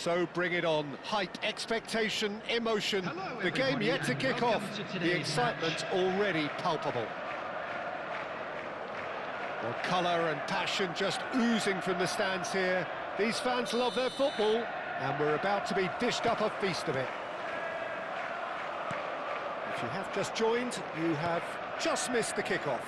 So bring it on. Hype, expectation, emotion. Hello, the game everybody, yet to and kick welcome off. to The today's excitement match. already palpable. Well, colour and passion just oozing from the stands here. These fans love their football, and we're about to be dished up a feast of it. If you have just joined, you have just missed the kickoff.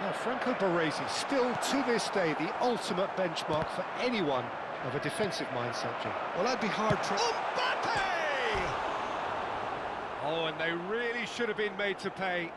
Now, Franco Baresi, still to this day, the ultimate benchmark for anyone of a defensive mindset, Jim. Well, that'd be hard to... Mbappe! Oh, and they really should have been made to pay.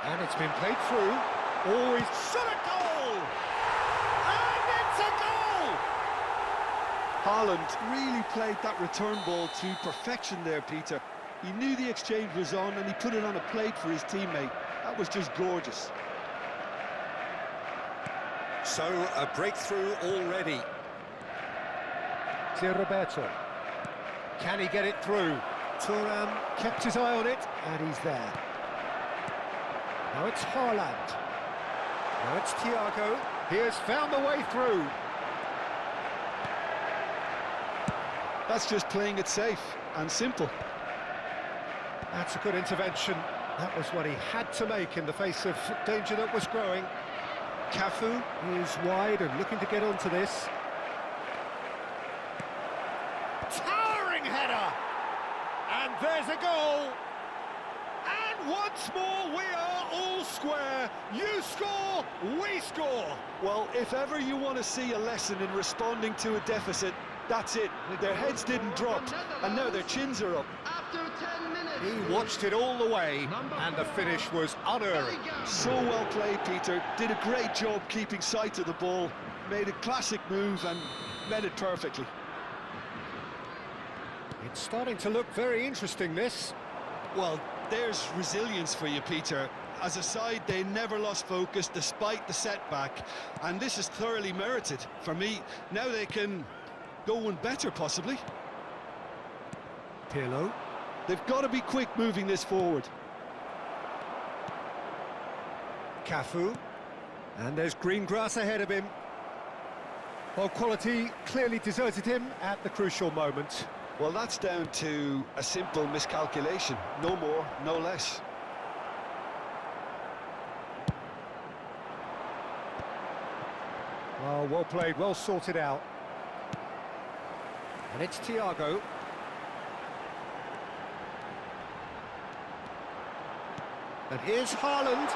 And it's been played through. Always shot a goal! And it's a goal! Haaland really played that return ball to perfection there, Peter. He knew the exchange was on and he put it on a plate for his teammate. That was just gorgeous. So, a breakthrough already. To Roberto. Can he get it through? Thuram kept his eye on it, and he's there. Now it's Haaland. Now it's Thiago. He has found the way through. That's just playing it safe and simple. That's a good intervention. That was what he had to make in the face of danger that was growing. Cafu is wide and looking to get onto this. Towering header! And there's a goal! And once more we are all square. You score, we score! Well, if ever you want to see a lesson in responding to a deficit, that's it. Their heads didn't drop, and now their chins are up. After 10 minutes. He watched it all the way, and the finish was unerring. So well played, Peter. Did a great job keeping sight of the ball. Made a classic move and met it perfectly. It's starting to look very interesting, this. Well, there's resilience for you, Peter. As a side, they never lost focus despite the setback, and this is thoroughly merited. For me, now they can go one better, possibly. Pirlo. They've got to be quick moving this forward. Cafu. And there's green grass ahead of him. Well, quality clearly deserted him at the crucial moment. Well, that's down to a simple miscalculation. No more, no less. Oh, well played, well sorted out. And it's Thiago. And here's Haaland.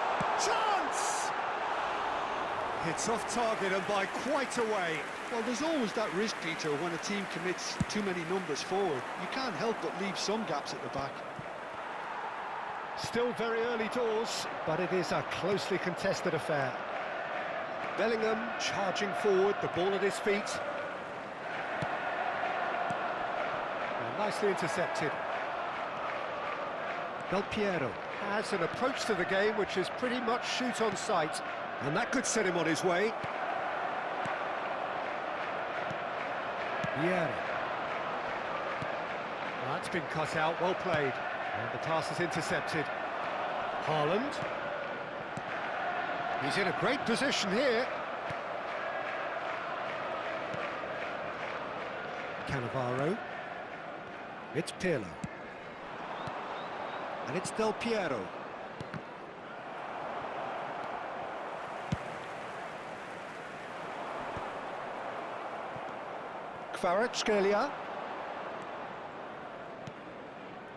Chance! Hits off target and by quite a way. Well, there's always that risk, Peter, when a team commits too many numbers forward. You can't help but leave some gaps at the back. Still very early doors, but it is a closely contested affair. Bellingham charging forward, the ball at his feet. And nicely intercepted. Del Piero has an approach to the game which is pretty much shoot on sight, and that could set him on his way. Vieira. That's been cut out, well played. And the pass is intercepted. Haaland. He's in a great position here. Cannavaro. It's Pirlo. And it's Del Piero. Kvaratskhelia.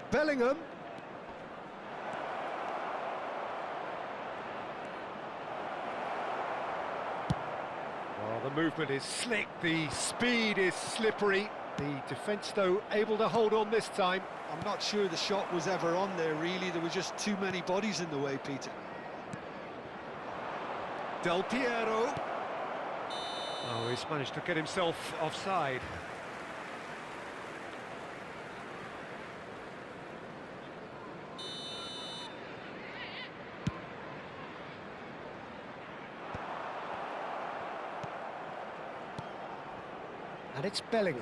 Bellingham. Well, the movement is slick, the speed is slippery. The defence, though, able to hold on this time. I'm not sure the shot was ever on there, really. There were just too many bodies in the way, Peter. Del Piero. Oh, he's managed to get himself offside. And it's Bellingham.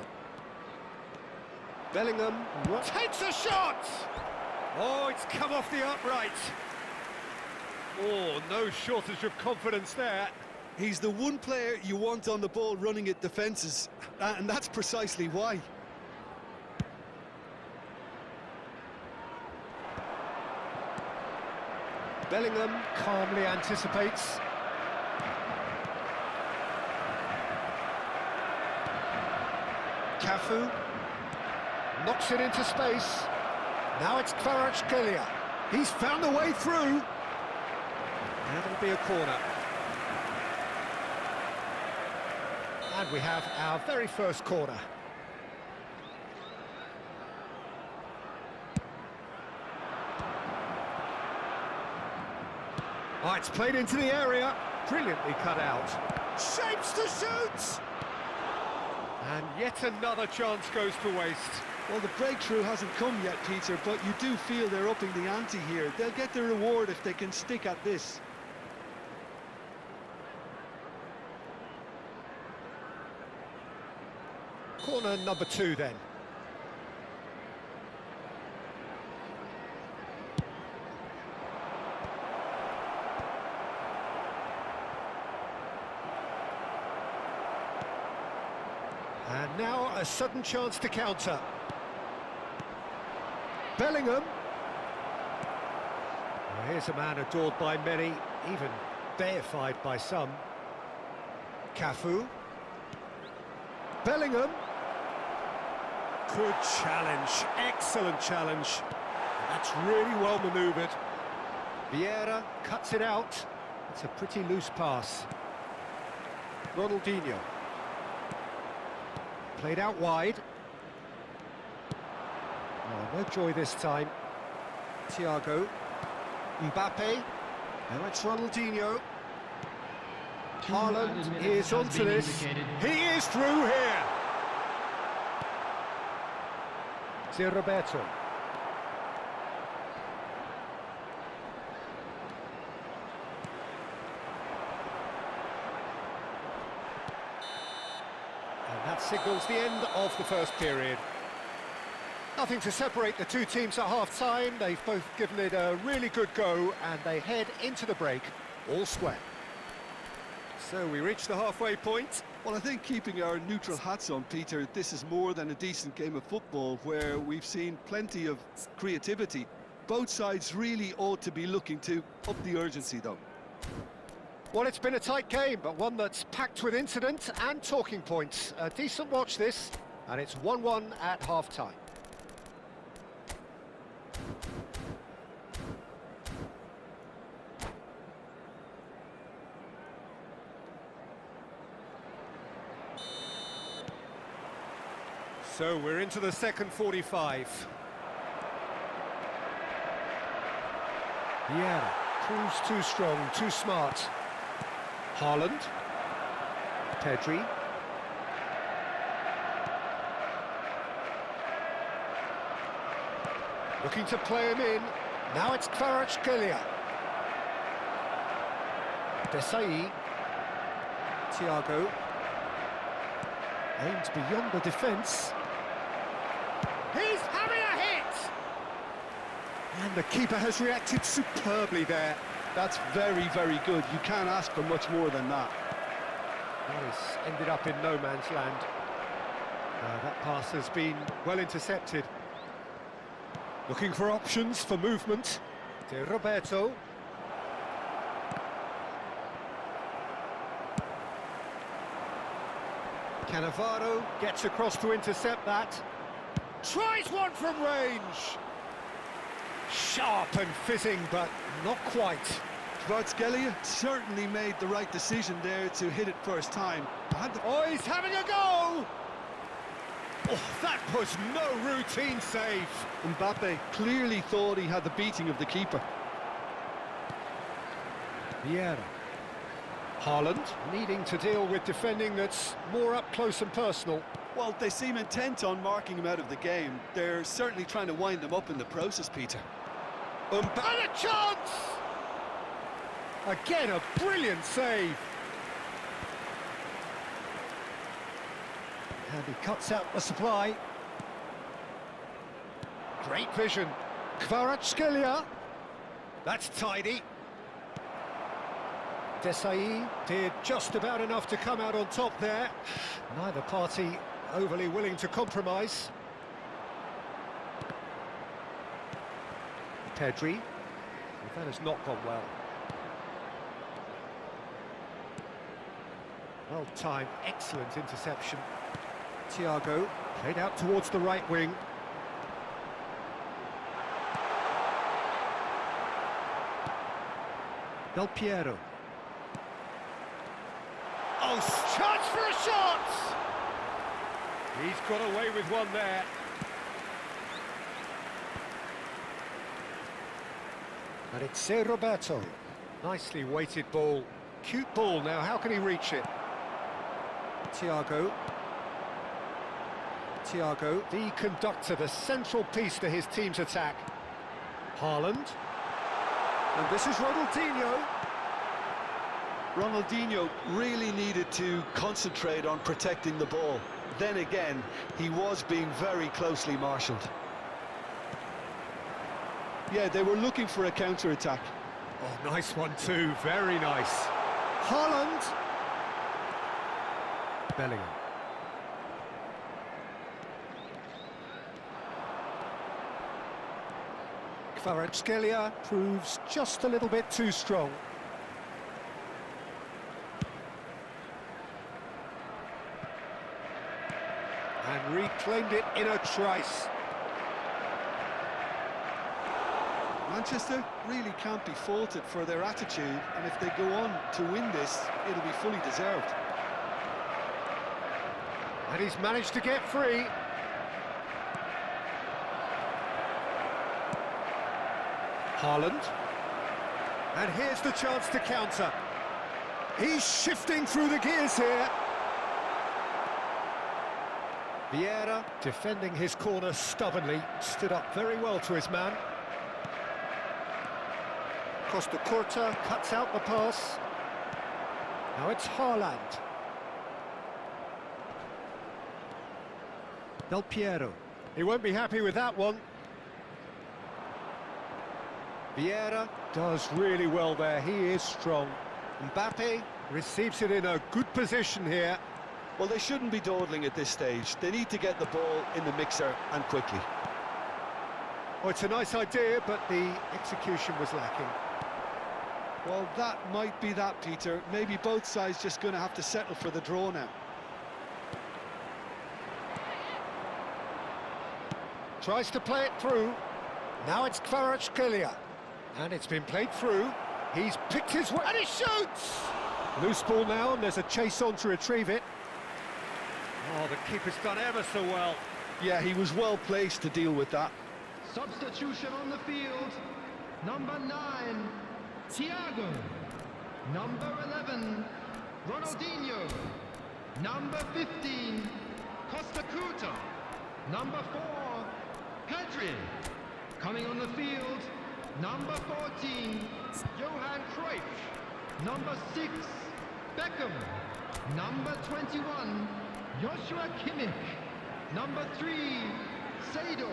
Bellingham takes a shot! Oh, it's come off the upright. Oh, no shortage of confidence there. He's the one player you want on the ball running at defences, and that's precisely why. Bellingham calmly anticipates. Cafu knocks it into space. Now it's Kvaratskhelia. He's found a way through. That'll be a corner. And we have our very first corner. Oh, it's played into the area. Brilliantly cut out. Shapes to shoot! And yet another chance goes to waste. Well, the breakthrough hasn't come yet, Peter, but you do feel they're upping the ante here. They'll get their reward if they can stick at this. Corner number 2 then. And now a sudden chance to counter. Bellingham. Well, here's a man adored by many, even deified by some. Cafu. Bellingham. Good challenge, excellent challenge. That's really well manoeuvred. Vieira cuts it out. It's a pretty loose pass. Ronaldinho. Played out wide. Oh, no joy this time. Thiago. Mbappe. Now it's Ronaldinho. Haaland is onto this. He is through here. It's Roberto. And that signals the end of the first period. Nothing to separate the two teams at half-time. They've both given it a really good go, and they head into the break all square. So we reach the halfway point. Well, I think keeping our neutral hats on, Peter, this is more than a decent game of football where we've seen plenty of creativity. Both sides really ought to be looking to up the urgency, though. Well, it's been a tight game, but one that's packed with incident and talking points. A decent watch this, and it's 1-1 at half-time. So we're into the second 45. Vieira proves too strong, too smart. Haaland. Pedri. Looking to play him in. Now it's Kvaratskhelia. Desailly. Thiago. Aimed beyond the defence. He's having a hit! And the keeper has reacted superbly there. That's very, very good. You can't ask for much more than that. Well, he's ended up in no man's land. That pass has been well intercepted. Looking for options for movement. De Roberto. Cannavaro gets across to intercept that. Tries one from range. Sharp and fitting, but not quite. Kvaratskhelia certainly made the right decision there to hit it first time. Oh, he's having a go! Oh, that was no routine save. Mbappe clearly thought he had the beating of the keeper. Vieira. Haaland needing to deal with defending that's more up close and personal. Well, they seem intent on marking him out of the game. They're certainly trying to wind him up in the process, Peter. And a chance! Again, a brilliant save. And he cuts out the supply. Great vision. Kvaratskhelia. That's tidy. Desai did just about enough to come out on top there. Neither party overly willing to compromise. Pedri. Well, that has not gone well. Well timed, excellent interception. Thiago played out towards the right wing. Del Piero. Oh, chance for a shot! He's got away with one there. And it's Ser Roberto. Nicely weighted ball. Cute ball now, how can he reach it? Thiago. Thiago, the conductor, the central piece to his team's attack. Haaland. And this is Ronaldinho. Ronaldinho really needed to concentrate on protecting the ball. Then again, he was being very closely marshalled. Yeah, they were looking for a counter-attack. Oh, nice one too, very nice. Haaland. Bellingham. Kvaratskhelia proves just a little bit too strong. And reclaimed it in a trice. Manchester really can't be faulted for their attitude, and if they go on to win this, it'll be fully deserved. And he's managed to get free. Haaland. And here's the chance to counter. He's shifting through the gears here. Vieira, defending his corner stubbornly, stood up very well to his man. Costa Curta cuts out the pass. Now it's Haaland. Del Piero. He won't be happy with that one. Vieira does really well there, he is strong. Mbappe receives it in a good position here. Well, they shouldn't be dawdling at this stage. They need to get the ball in the mixer and quickly. Oh, it's a nice idea, but the execution was lacking. Well, that might be that, Peter. Maybe both sides just going to have to settle for the draw now. Tries to play it through. Now it's Kvaratskhelia. And it's been played through. He's picked his way, and he shoots! Loose ball now, and there's a chase on to retrieve it. Oh, the keeper's done ever so well. Yeah, he was well placed to deal with that. Substitution on the field. Number 9, Thiago. Number 11, Ronaldinho. Number 15, Costa Curta. Number 4, Pedri. Coming on the field, number 14, Johan Cruyff. Number 6, Beckham. Number 21, Joshua Kimmich. Number 3, Seedorf.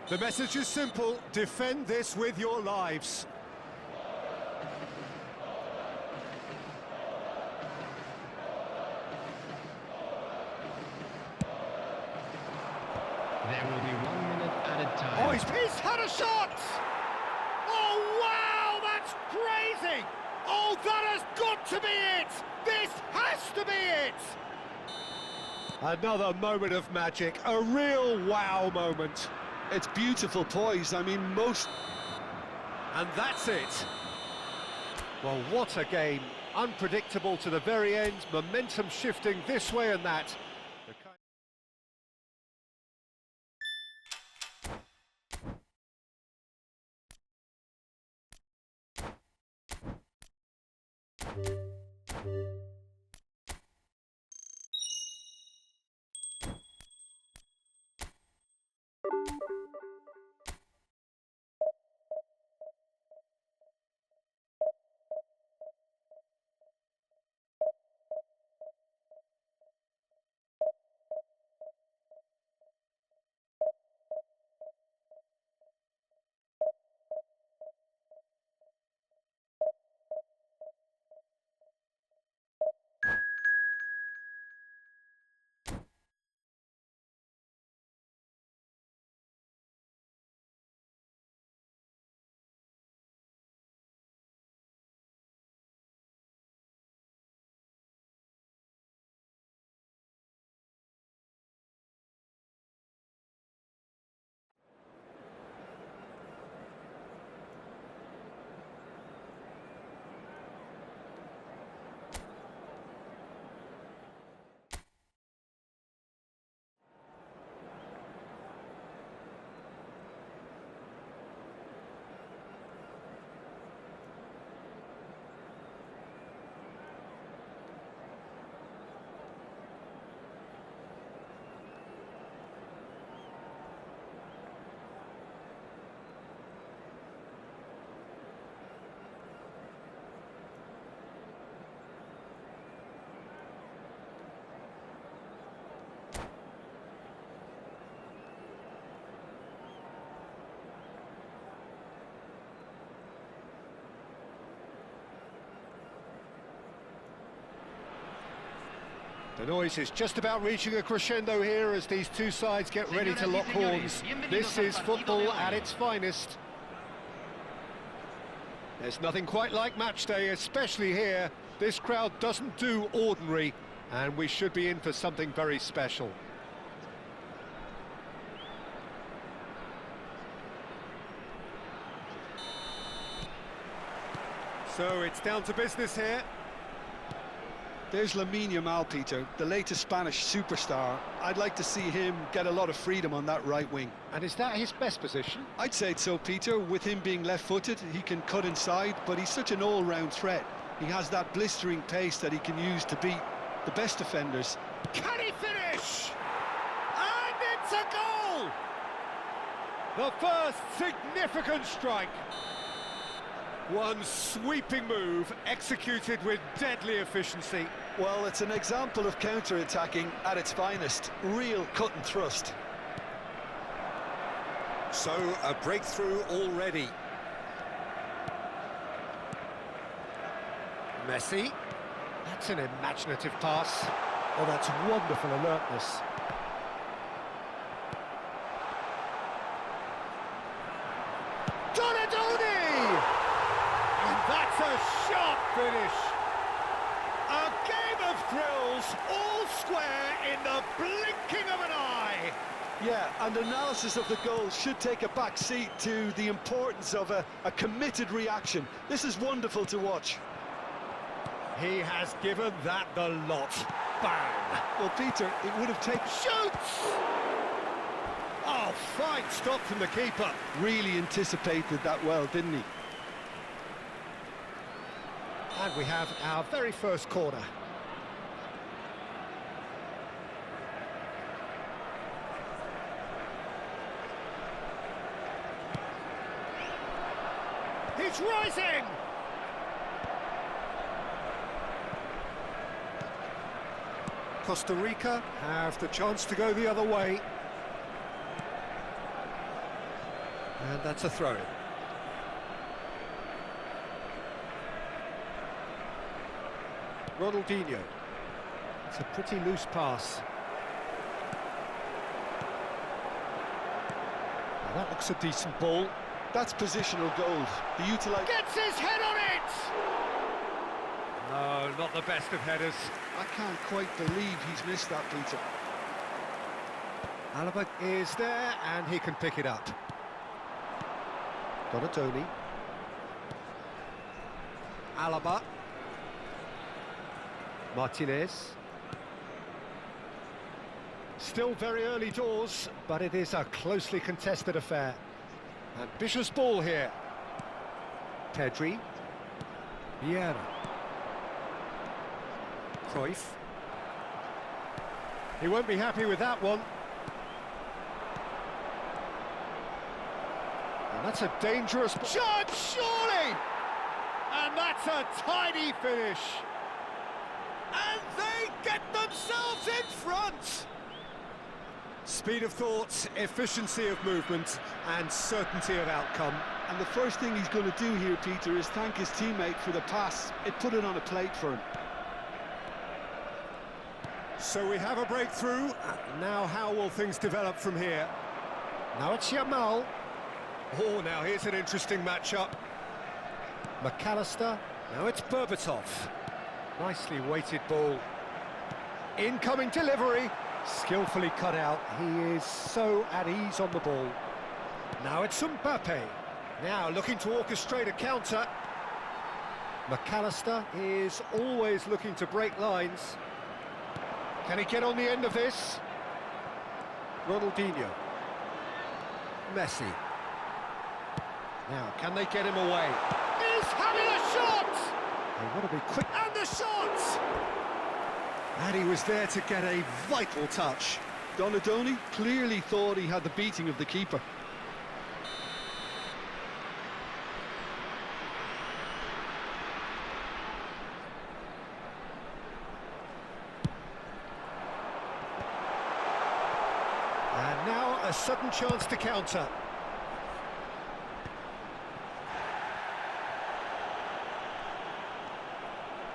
The message is simple, defend this with your lives. There will be 1 minute added time. Oh, he's had a shot! Oh, wow, that's crazy! Oh, that has got to be it! This has to be it! Another moment of magic, a real wow moment. It's beautiful poise. I mean, most... And that's it. Well, what a game. Unpredictable to the very end, momentum shifting this way and that. The noise is just about reaching a crescendo here as these two sides get ready to lock horns. This is football at its finest. There's nothing quite like match day, especially here. This crowd doesn't do ordinary, and we should be in for something very special. So it's down to business here. There's Lamine Yamal, Peter, the latest Spanish superstar. I'd like to see him get a lot of freedom on that right wing. And is that his best position? I'd say so, Peter. With him being left-footed, he can cut inside, but he's such an all-round threat. He has that blistering pace that he can use to beat the best defenders. Can he finish? And it's a goal! The first significant strike. One sweeping move, executed with deadly efficiency. Well, it's an example of counter-attacking at its finest. Real cut and thrust. So, a breakthrough already. Messi. That's an imaginative pass. Oh, that's wonderful alertness. Donadoni! And that's a sharp finish. A game of thrills, all square in the blinking of an eye. Yeah, and analysis of the goal should take a back seat to the importance of a committed reaction. This is wonderful to watch. He has given that the lot. Bang! Well, Peter, it would have taken... Shoots! Oh, fine stop from the keeper. Really anticipated that well, didn't he? And we have our very first corner. He's rising! Costa Rica have the chance to go the other way. And that's a throw-in. Ronaldinho. It's a pretty loose pass. Now that looks a decent ball. That's positional gold. The utilize... Gets his head on it! No, not the best of headers. I can't quite believe he's missed that, Peter. Alaba is there, and he can pick it up. Donatoni. Alaba. Martinez. Still very early doors, but it is a closely contested affair. Ambitious ball here. Pedri. Vieira. Cruyff. He won't be happy with that one. And that's a dangerous... Shot, surely! And that's a tidy finish. And they get themselves in front! Speed of thought, efficiency of movement, and certainty of outcome. And the first thing he's going to do here, Peter, is thank his teammate for the pass. It put it on a plate for him. So we have a breakthrough. Now how will things develop from here? Now it's Yamal. Oh, now here's an interesting matchup. McAllister. Now it's Berbatov. Nicely weighted ball. Incoming delivery. Skillfully cut out. He is so at ease on the ball. Now it's Mbappe. Now looking to orchestrate a counter. McAllister is always looking to break lines. Can he get on the end of this? Ronaldinho. Messi. Now, can they get him away? He's having a shot! They want to be quick. And the shot! And he was there to get a vital touch. Donadoni clearly thought he had the beating of the keeper. And now a sudden chance to counter.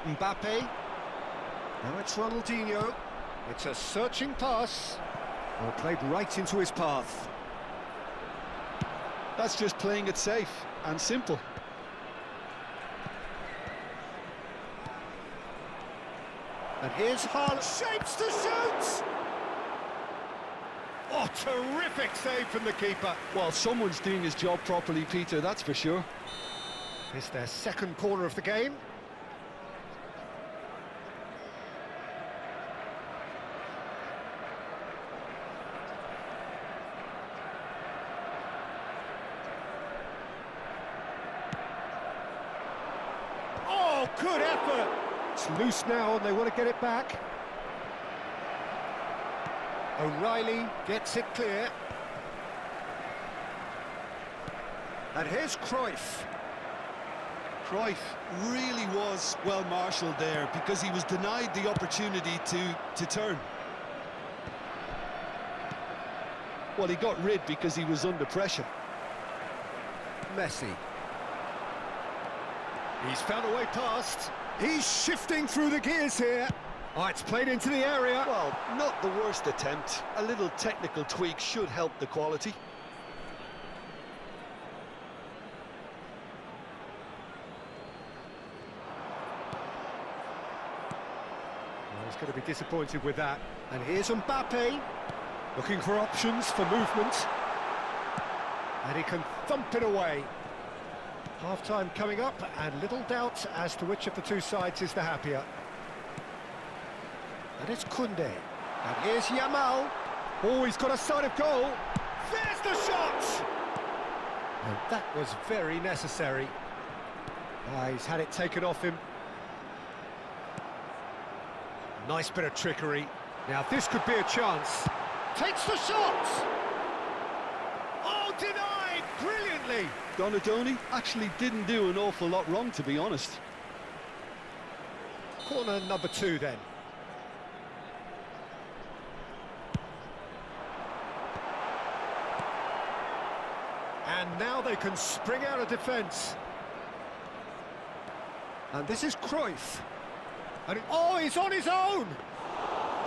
Mbappe. Now it's Ronaldinho. It's a searching pass. Well, played right into his path. That's just playing it safe and simple. And here's Haaland. Shapes to shoot! Oh, terrific save from the keeper. Well, someone's doing his job properly, Peter, that's for sure. It's their second corner of the game. Oh, good effort! It's loose now and they want to get it back. O'Reilly gets it clear. And here's Cruyff. Cruyff really was well marshalled there because he was denied the opportunity to turn. Well, he got rid because he was under pressure. Messi. He's found a way past. He's shifting through the gears here. Oh, it's played into the area. Well, not the worst attempt. A little technical tweak should help the quality. Well, he's going to be disappointed with that. And here's Mbappe, looking for options for movement. And he can thump it away. Half-time coming up, and little doubt as to which of the two sides is the happier. And it's Koundé. And here's Yamal. Oh, he's got a sight of goal. There's the shot! And that was very necessary. Ah, he's had it taken off him. Nice bit of trickery. Now, this could be a chance. Takes the shot! Oh, denied brilliantly! Donadoni actually didn't do an awful lot wrong, to be honest. Corner number 2, then. And now they can spring out of defence. And this is Cruyff. And oh, he's on his own!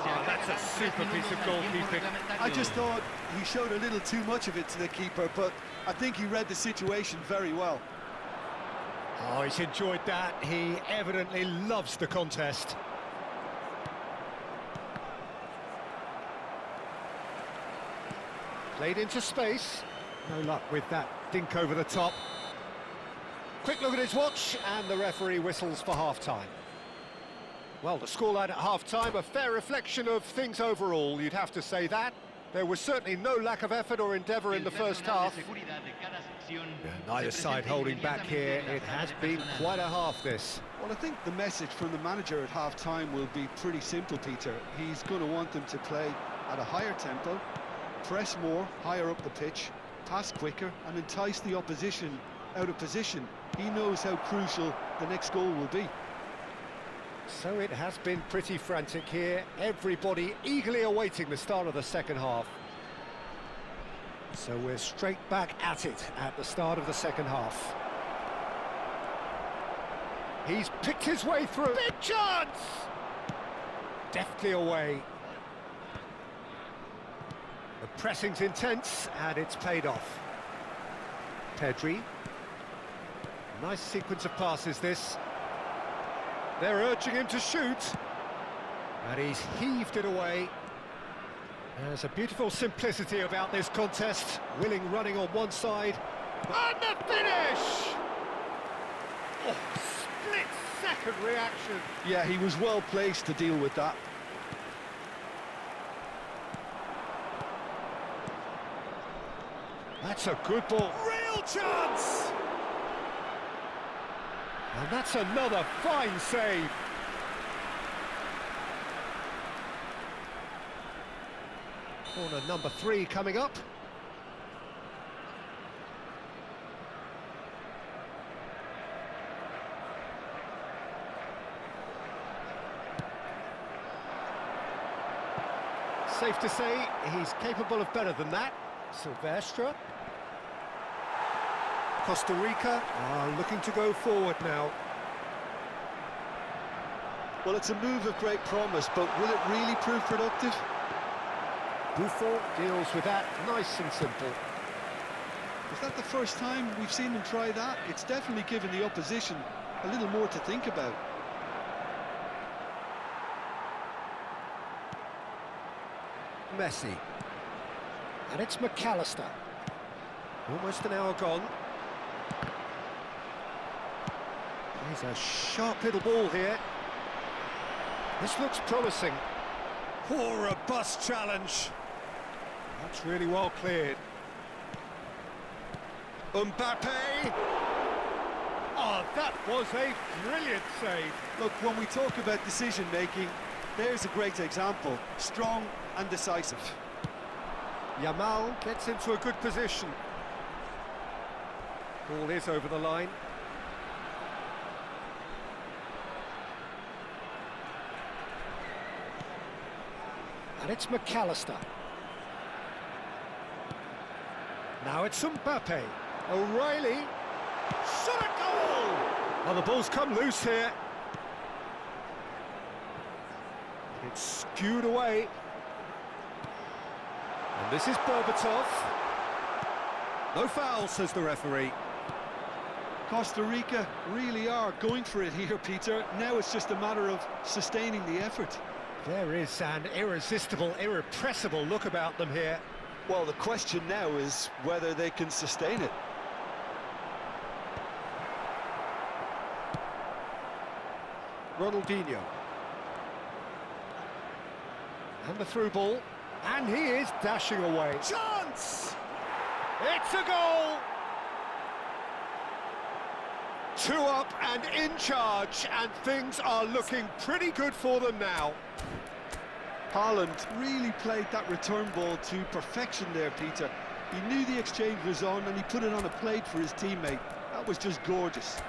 Oh, that's a super piece of goalkeeping. I just thought he showed a little too much of it to the keeper, but I think he read the situation very well. Oh, he's enjoyed that. He evidently loves the contest. Played into space. No luck with that dink over the top. Quick look at his watch, and the referee whistles for half-time. Well, the scoreline at half-time, a fair reflection of things overall, you'd have to say that. There was certainly no lack of effort or endeavour in the first half. Neither side holding back here. It has been quite a half, this. Well, I think the message from the manager at half-time will be pretty simple, Peter. He's going to want them to play at a higher tempo, press more, higher up the pitch, pass quicker, and entice the opposition out of position. He knows how crucial the next goal will be. So it has been pretty frantic here. Everybody eagerly awaiting the start of the second half. So we're straight back at it at the start of the second half. He's picked his way through. Big chance! Deftly away. The pressing's intense, and it's paid off. Pedri. Nice sequence of passes, this. They're urging him to shoot. And he's heaved it away. There's a beautiful simplicity about this contest. Willing running on one side. And the finish! Oh, split-second reaction. Yeah, he was well placed to deal with that. That's a good ball. Real chance! And that's another fine save. Corner number 3 coming up. Safe to say he's capable of better than that. Silvestre. Costa Rica are looking to go forward now. Well, it's a move of great promise, but will it really prove productive? Buffon deals with that nice and simple. Is that the first time we've seen him try that? It's definitely given the opposition a little more to think about. Messi. And it's McAllister. Almost an hour gone. Here's a sharp little ball here. This looks promising. Poor robust challenge. That's really well cleared. Mbappe! Oh, that was a brilliant save. Look, when we talk about decision-making, there's a great example. Strong and decisive. Yamal gets into a good position. Ball is over the line. And it's McAllister. Now it's Mbappe. O'Reilly. Shot a goal! Well, the ball's come loose here. It's skewed away. And this is Berbatov. No foul, says the referee. Costa Rica really are going for it here, Peter. Now it's just a matter of sustaining the effort. There is an irresistible, irrepressible look about them here. Well, the question now is whether they can sustain it. Ronaldinho. And the through ball. And he is dashing away. Chance! It's a goal! 2 up and in charge, and things are looking pretty good for them now. Haaland really played that return ball to perfection there, Peter. He knew the exchange was on and he put it on a plate for his teammate. That was just gorgeous.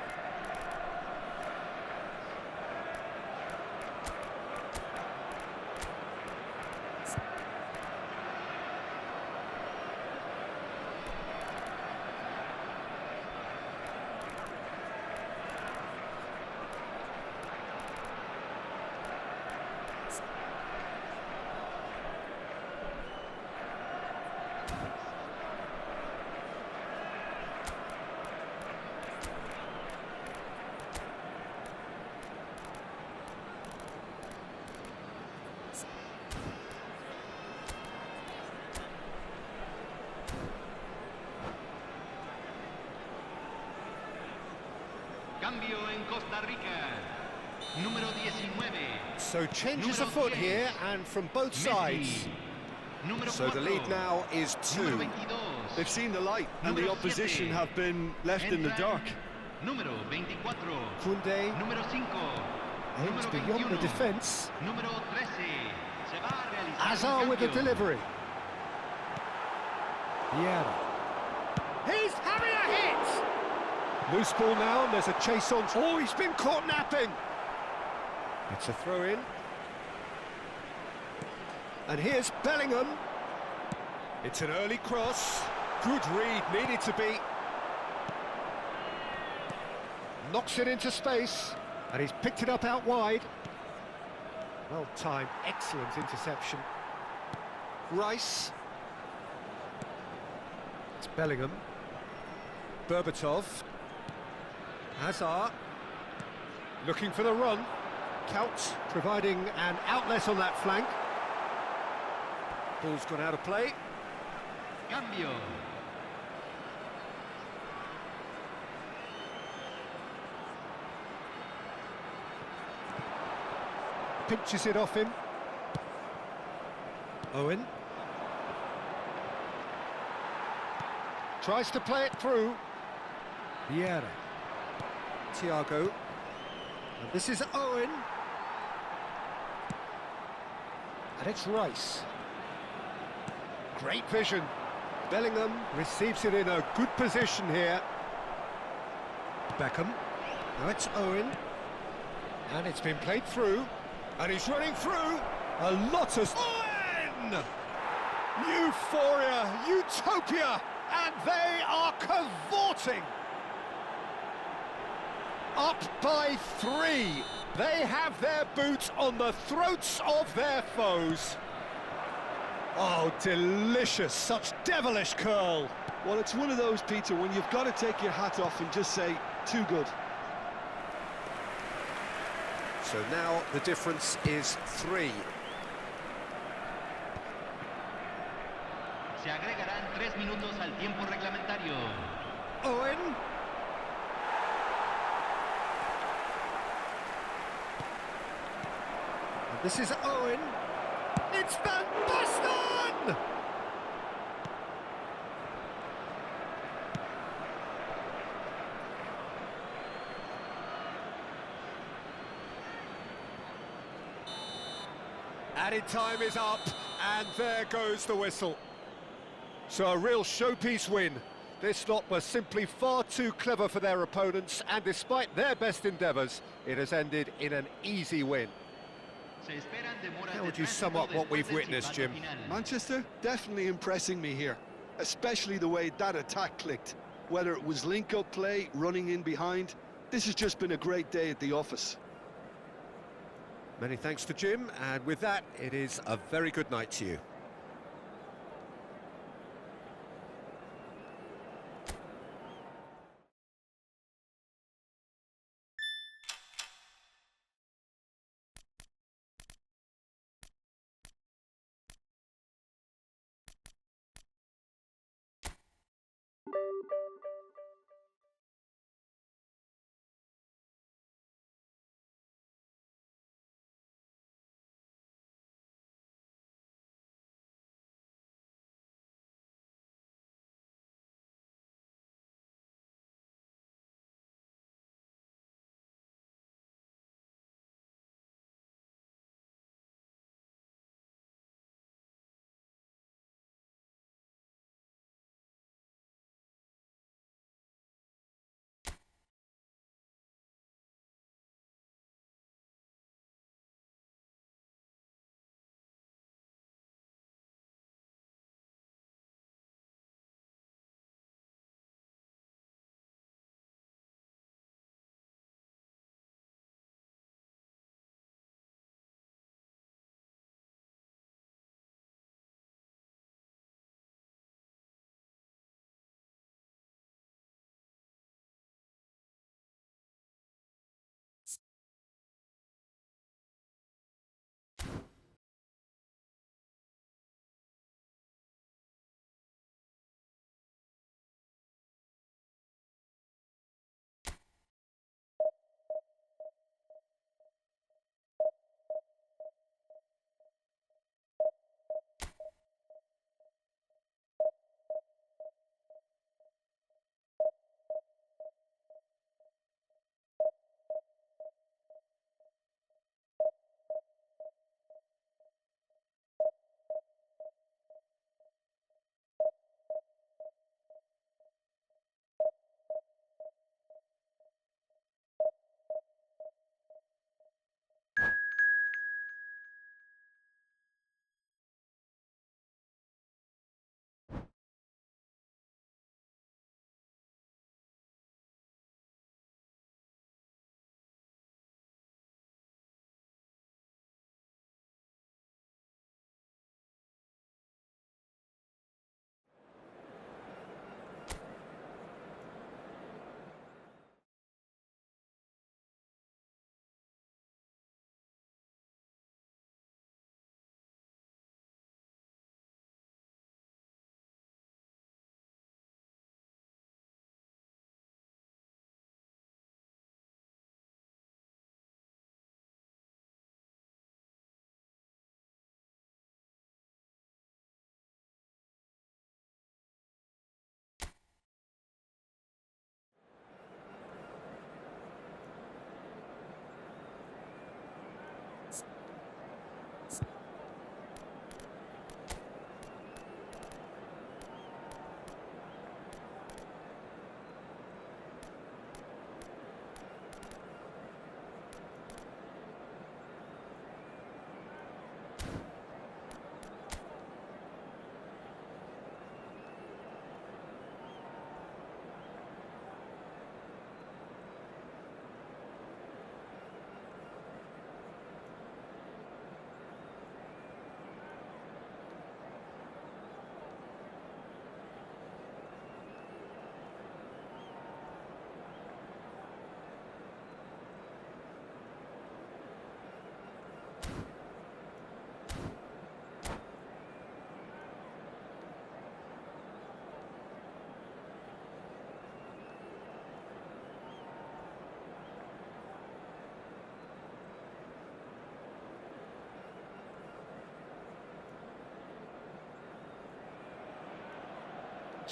Cambio en Costa Rica. Número 19. So changes afoot here, and from both sides. So the lead now is 2. They've seen the light, and the opposition have been left in the dark. Número 24. Koundé Número 5. aims beyond the defence. Número 13. Se va a realizar Hazard with the cambio. delivery. Vieira. He's having a hit! Loose ball now, and there's a chase on. Oh, he's been caught napping. It's a throw-in. And here's Bellingham. It's an early cross. Good read, needed to be. Knocks it into space, and he's picked it up out wide. Well timed, excellent interception. Rice. It's Bellingham. Berbatov. Hazard. Looking for the run. Couch providing an outlet on that flank. Ball's gone out of play. Cambio. Pinches it off him. Owen. Tries to play it through. Vieira. Thiago. And this is Owen. And it's Rice. Great vision. Bellingham receives it in a good position here. Beckham. Now it's Owen. And it's been played through. And he's running through. A lot of... Owen! Euphoria, utopia, and they are cavorting. Up by 3. They have their boots on the throats of their foes. Oh, delicious, such devilish curl. Well, it's one of those, Peter, when you've got to take your hat off and just say, too good. So now the difference is 3. Se agregarán 3 minutos al tiempo reglamentario. Owen. And this is Owen. It's Van Basten! Added time is up, and there goes the whistle. So a real showpiece win. This lot were simply far too clever for their opponents, and despite their best endeavours, it has ended in an easy win. How would you sum up what we've witnessed, Jim? Manchester definitely impressing me here, especially the way that attack clicked. Whether it was link-up play, running in behind, this has just been a great day at the office. Many thanks to Jim, and with that, it is a very good night to you.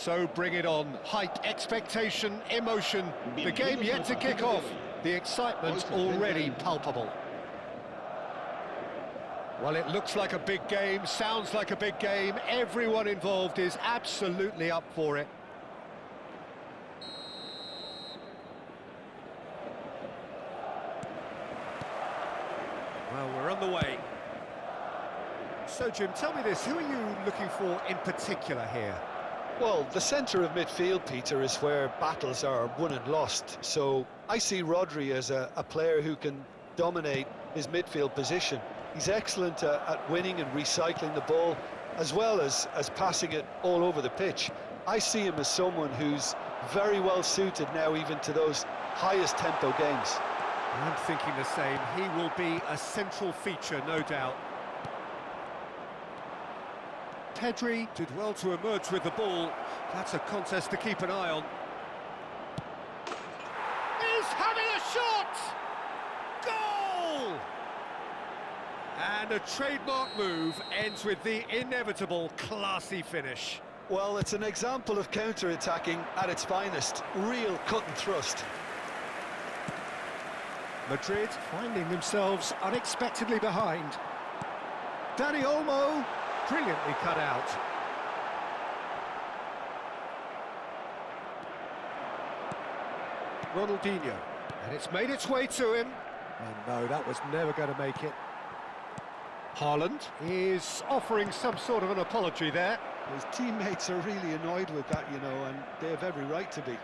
So bring it on. Hype, expectation, emotion. The game yet to kick off. The excitement already palpable. Well, it looks like a big game, sounds like a big game. Everyone involved is absolutely up for it. Well, we're on the way. So, Jim, tell me this, who are you looking for in particular here? Well, the centre of midfield, Peter, is where battles are won and lost. So I see Rodri as a player who can dominate his midfield position. He's excellent at winning and recycling the ball, as well as passing it all over the pitch. I see him as someone who's very well suited now even to those highest tempo games. I'm thinking the same. He will be a central feature, no doubt. Pedri did well to emerge with the ball. That's a contest to keep an eye on. He's having a shot! Goal! And a trademark move ends with the inevitable classy finish. Well, it's an example of counter-attacking at its finest. Real cut and thrust. Madrid finding themselves unexpectedly behind. Dani Olmo, brilliantly cut out. Ronaldinho, and it's made its way to him. And no, that was never going to make it. Haaland is offering some sort of an apology there. His teammates are really annoyed with that, you know, and they have every right to be.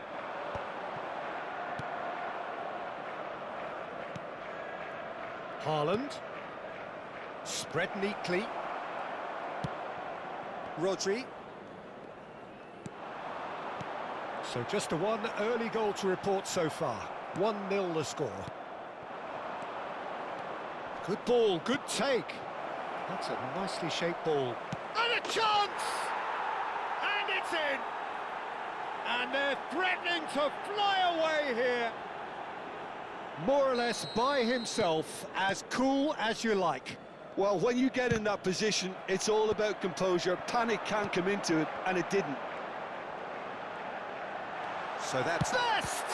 Haaland, spread neatly. Rodri. So just a one early goal to report so far. 1-0 the score. Good ball, good take. That's a nicely shaped ball. And a chance! And it's in! And they're threatening to fly away here. More or less by himself, as cool as you like. Well, when you get in that position, it's all about composure. Panic can come into it, and it didn't. So that's best!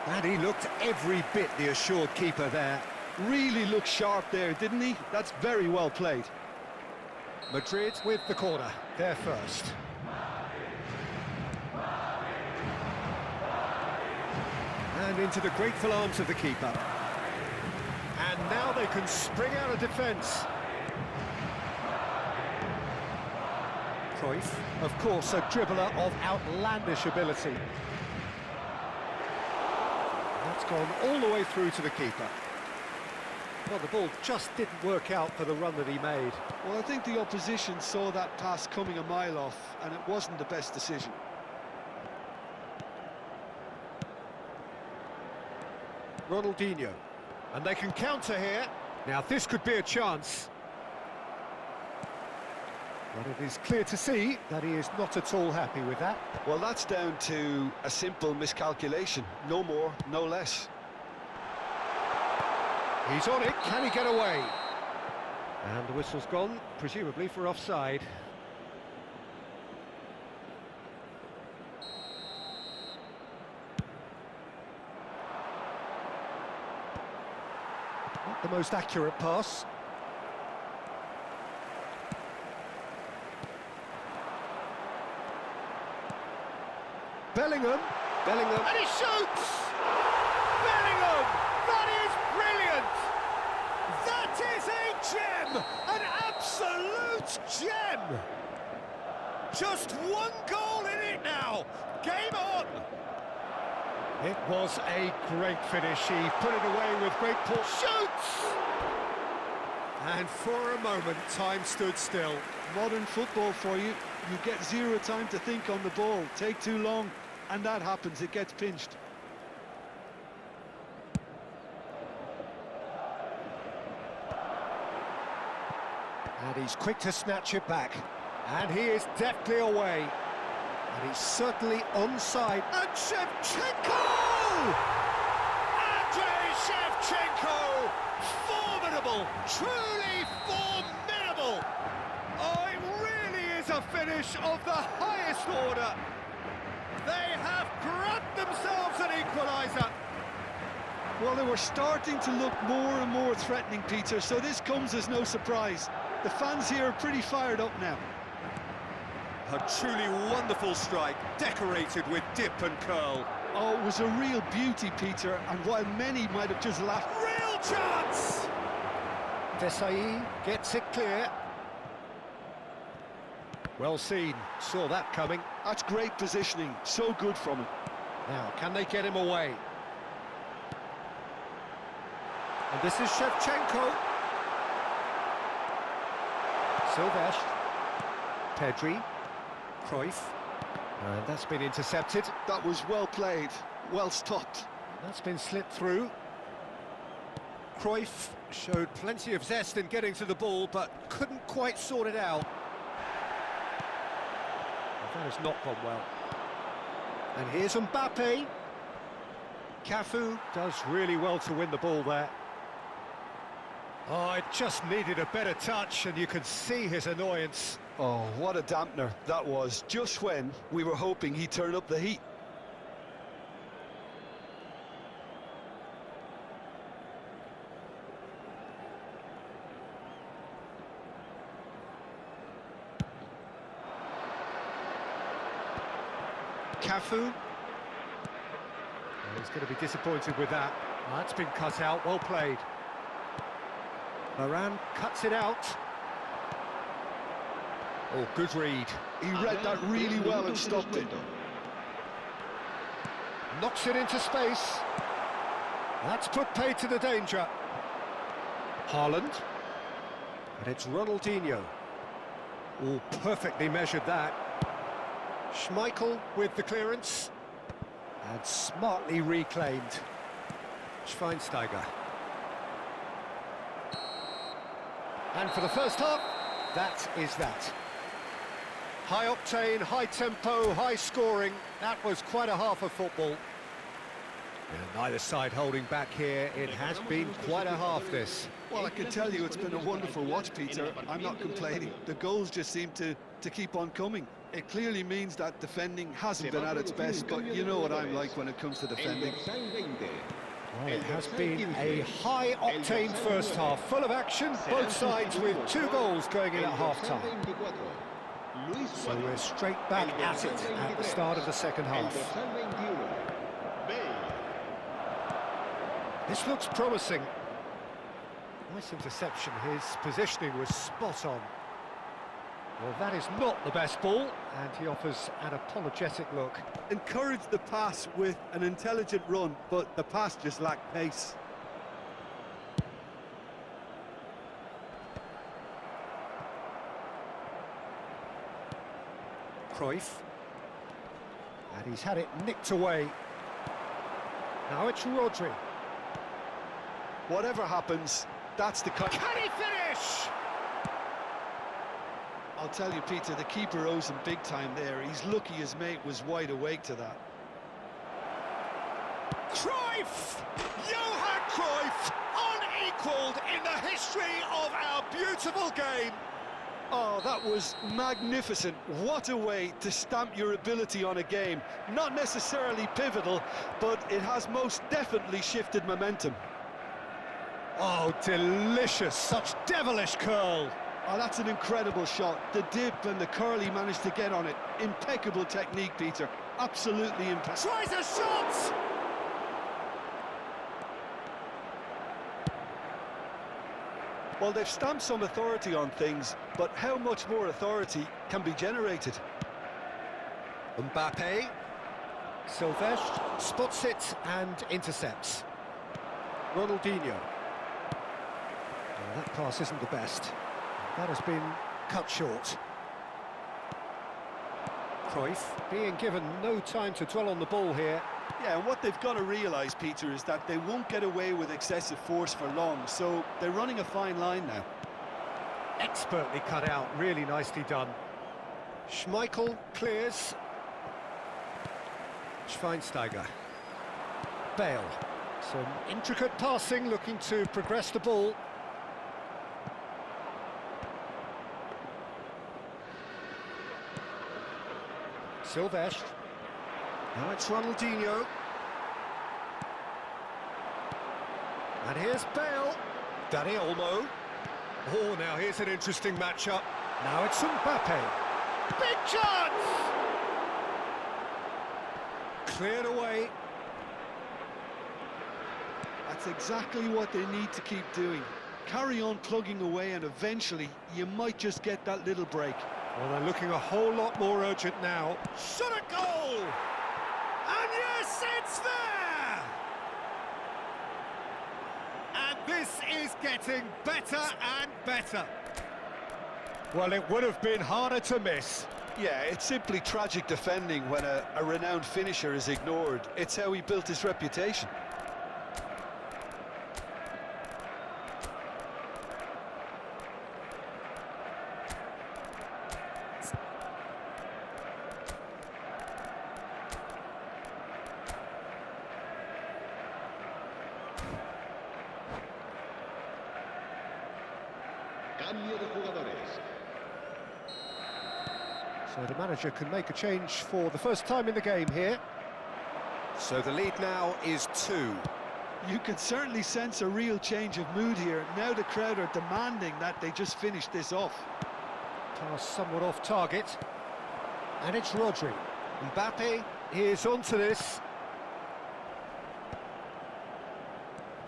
And he looked every bit the assured keeper there. Really looked sharp there, didn't he? That's very well played. Madrid with the corner, there first. And into the grateful arms of the keeper. And now they can spring out of defence. Cruyff, of course, a dribbler of outlandish ability. That's gone all the way through to the keeper. Well, the ball just didn't work out for the run that he made. Well, I think the opposition saw that pass coming a mile off, and it wasn't the best decision. Ronaldinho. And they can counter here. Now, this could be a chance. But it is clear to see that he is not at all happy with that. Well, that's down to a simple miscalculation. No more, no less. He's on it. Can he get away? And the whistle's gone, presumably for offside. Not the most accurate pass. Bellingham, and he shoots! Bellingham! That is brilliant! That is a gem! An absolute gem! Just one goal in it now! Game on! It was a great finish. He put it away with great pull. Shoots! And for a moment, time stood still. Modern football for you. You get zero time to think on the ball. Take too long, and that happens. It gets pinched. And he's quick to snatch it back. And he is deftly away. And he's certainly onside. And Shevchenko! Andrei Shevchenko! Formidable! Truly formidable! Oh, it really is is a finish of the highest order. They have grabbed themselves an equaliser. Well, they were starting to look more and more threatening, Peter, so this comes as no surprise. The fans here are pretty fired up now. A truly wonderful strike, decorated with dip and curl. Oh, it was a real beauty, Peter, and while many might have just laughed... Real chance! Desai gets it clear. Well seen, saw that coming. That's great positioning, so good from him. Now, can they get him away? And this is Shevchenko. Silvesh. Pedri. Cruyff. And that's been intercepted. That was well played, well stopped. That's been slipped through. Cruyff showed plenty of zest in getting to the ball, but couldn't quite sort it out. That has not gone well. And here's Mbappe. Cafu does really well to win the ball there. Oh, it just needed a better touch, and you could see his annoyance. Oh, what a dampener that was, just when we were hoping he'd turn up the heat. Cafu. He's going to be disappointed with that. That's been cut out, well played. Varane cuts it out. Oh, good read. He read that really well and stopped it. Knocks it into space. That's put paid to the danger. Haaland. And it's Ronaldinho. Oh, perfectly measured that. Schmeichel with the clearance. And smartly reclaimed. Schweinsteiger. And for the first half, that is that. High octane, high tempo, high scoring. That was quite a half of football. And neither side holding back here. It has been quite a half, this. Well, I can tell you it's been a wonderful watch, Peter. I'm not complaining. The goals just seem to keep on coming. It clearly means that defending hasn't been at its best, but you know what I'm like when it comes to defending. Well, it has been a high-octane first half, full of action, both sides with 2 goals going in at half-time. So we're straight back at it at the start of the second half. This looks promising. Nice interception, his positioning was spot on. Well, that is not the best ball, and he offers an apologetic look. Encouraged the pass with an intelligent run, but the pass just lacked pace. Cruyff. And he's had it nicked away. Now it's Rodri. Whatever happens, that's the cut. Can he finish? I'll tell you, Peter, the keeper owes him big time there. He's lucky his mate was wide awake to that. Cruyff! Johan Cruyff, unequalled in the history of our beautiful game. Oh, that was magnificent. What a way to stamp your ability on a game. Not necessarily pivotal, but it has most definitely shifted momentum. Oh, delicious, such devilish curl. Oh, that's an incredible shot. The dip and the curl he managed to get on it. Impeccable technique, Peter. Absolutely impeccable. Tries a shot! Well, they've stamped some authority on things, but how much more authority can be generated? Mbappe. Silvesh spots it and intercepts. Ronaldinho. Well, that pass isn't the best. That has been cut short. Cruyff being given no time to dwell on the ball here. Yeah, and what they've got to realise, Peter, is that they won't get away with excessive force for long, so they're running a fine line now. Expertly cut out, really nicely done. Schmeichel clears. Schweinsteiger. Bale. Some intricate passing, looking to progress the ball. Silvestre. Now it's Ronaldinho. And here's Bale. Dani Olmo. Oh, now here's an interesting matchup. Now it's Mbappe. Big chance! Cleared away. That's exactly what they need to keep doing. Carry on plugging away and eventually you might just get that little break. Well, they're looking a whole lot more urgent now. Shot a goal! And yes, it's there! And this is getting better and better. Well, it would have been harder to miss. Yeah, it's simply tragic defending when a renowned finisher is ignored. It's how he built his reputation. Cambio de jugadores. So the manager can make a change for the first time in the game here. So the lead now is 2. You can certainly sense a real change of mood here. Now the crowd are demanding that they just finish this off. Pass somewhat off target. And it's Rodri. Mbappe is onto this.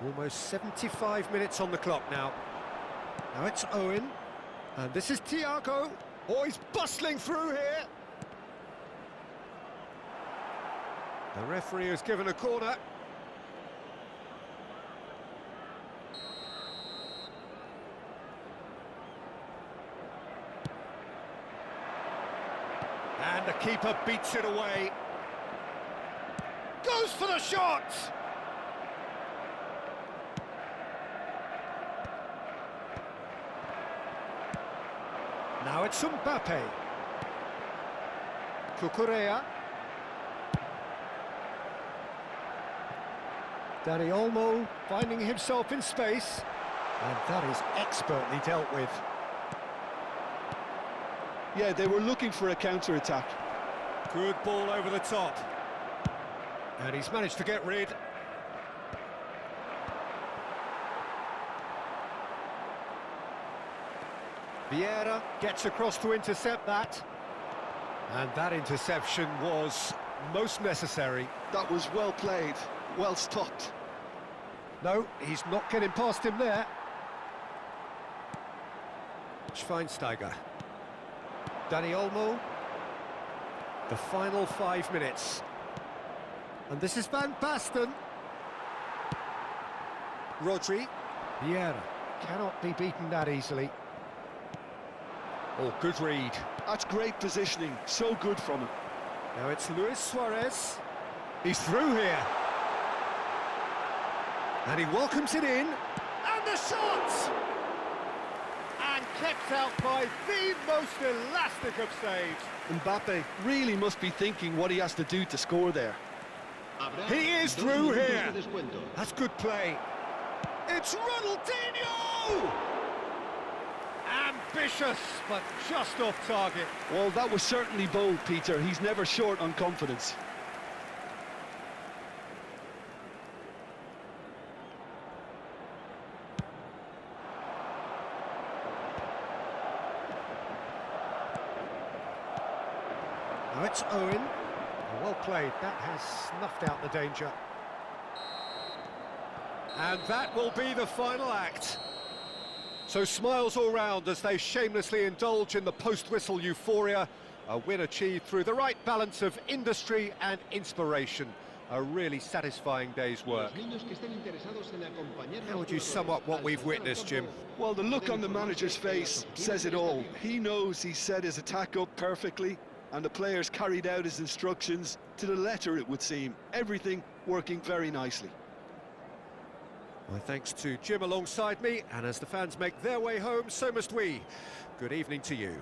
Almost 75 minutes on the clock now. Now it's Owen. And this is Thiago. Oh, he's bustling through here. The referee has given a corner. And the keeper beats it away. Goes for the shot! Now it's Mbappe. Cucurella. Dani Olmo finding himself in space. And that is expertly dealt with. Yeah, they were looking for a counter-attack. Good ball over the top. And he's managed to get rid. Vieira gets across to intercept that. And that interception was most necessary. That was well played, well stopped. No, he's not getting past him there. Schweinsteiger. Dani Olmo. The final 5 minutes. And this is Van Basten. Rodri. Vieira cannot be beaten that easily. Oh, good read. That's great positioning, so good from him. Now it's Luis Suarez. He's through here. And he welcomes it in. And the shot! And kept out by the most elastic of saves. Mbappe really must be thinking what he has to do to score there. He is through here. That's good play. It's Ronaldinho! Ambitious, but just off target. Well, that was certainly bold, Peter. He's never short on confidence. Now it's Owen. Well played. That has snuffed out the danger. And that will be the final act. So smiles all round as they shamelessly indulge in the post-whistle euphoria. A win achieved through the right balance of industry and inspiration. A really satisfying day's work. How would you sum up what we've witnessed, Jim? Well, the look on the manager's face says it all. He knows he set his attack up perfectly, and the players carried out his instructions to the letter, it would seem. Everything working very nicely. My thanks to Jim alongside me, and as the fans make their way home, so must we. Good evening to you.